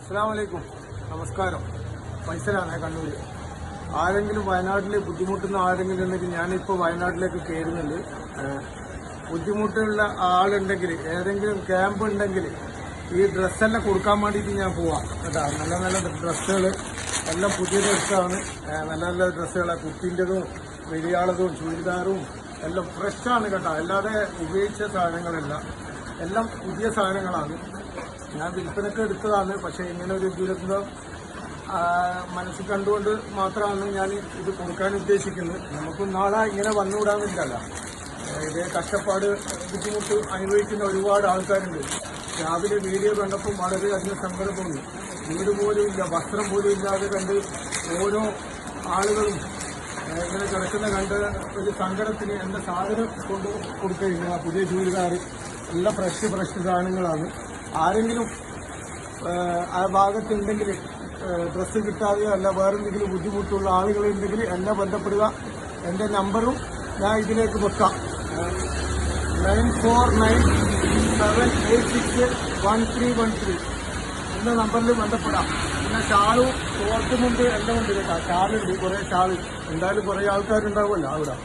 അസ്സലാമലൈക്കും, നമസ്കാരം. ഫൈസലാണ് കണ്ണൂർ. ആരെങ്കിലും വയനാട്ടിൽ ബുദ്ധിമുട്ടുന്ന ആരെങ്കിലും ഉണ്ടെങ്കിൽ ഞാനിപ്പോൾ വയനാട്ടിലേക്ക് കയറുന്നുണ്ട്. ബുദ്ധിമുട്ടുള്ള ആളുണ്ടെങ്കിൽ, ഏതെങ്കിലും ക്യാമ്പ് ഉണ്ടെങ്കിൽ ഈ ഡ്രസ്സെല്ലാം കൊടുക്കാൻ വേണ്ടിയിട്ട് ഞാൻ പോവാം കേട്ടോ. നല്ല നല്ല ഡ്രസ്സുകൾ എല്ലാം പുതിയ ഡ്രസ്സാണ്. നല്ല നല്ല ഡ്രസ്സുകളാണ്. കുട്ടിൻ്റെതും വലിയാളതും ചുരിദാറും എല്ലാം ഫ്രഷാണ് കേട്ടോ. അല്ലാതെ ഉപയോഗിച്ച സാധനങ്ങളല്ല, എല്ലാം പുതിയ സാധനങ്ങളാണ്. ഞാൻ വിൽപ്പനക്ക് എടുത്തതാണ്. പക്ഷേ ഇങ്ങനെ ഒരു ദുരന്തം മനസ്സിൽ കണ്ടുകൊണ്ട് മാത്രമാണ് ഞാൻ ഇത് കൊടുക്കാൻ ഉദ്ദേശിക്കുന്നത്. നമുക്ക് നാളെ ഇങ്ങനെ വന്നുകൂടാന്നില്ലല്ലോ. ഇതേ കഷ്ടപ്പാട് ബുദ്ധിമുട്ട് അനുഭവിക്കുന്ന ഒരുപാട് ആൾക്കാരുണ്ട്. രാവിലെ വീഡിയോ കണ്ടപ്പോൾ വളരെയധികം സങ്കടം തോന്നി. വീട് പോലും ഇല്ല, വസ്ത്രം പോലും ഇല്ലാതെ കണ്ട് ഓരോ ആളുകളും ഇങ്ങനെ കിടക്കുന്ന കണ്ട് ഒരു സങ്കടത്തിന് എൻ്റെ സാധനം കൊണ്ട് കൊടുക്കുകയില്ല. പുതിയ ചുരിദാർ എല്ലാം ഫ്രഷ് സാധനങ്ങളാണ്. ആരെങ്കിലും ആ ഭാഗത്തുണ്ടെങ്കിൽ ഡ്രസ്സ് കിട്ടാതെയോ അല്ല വേറെന്തെങ്കിലും ബുദ്ധിമുട്ടുള്ള ആളുകളുണ്ടെങ്കിൽ എന്നെ ബന്ധപ്പെടുക. എൻ്റെ നമ്പറും ഞാൻ ഇതിലേക്ക് വെക്കാം. 9497861313 എന്ന നമ്പറിൽ ബന്ധപ്പെടാം. പിന്നെ ഷാളും തോർത്തുമുണ്ട് എല്ലാം ഉണ്ട് കേട്ടോ. ഷാളുണ്ട്, കുറേ ഷാൾ. എന്തായാലും കുറേ ആൾക്കാരുണ്ടാവുമല്ലോ അവിടെ.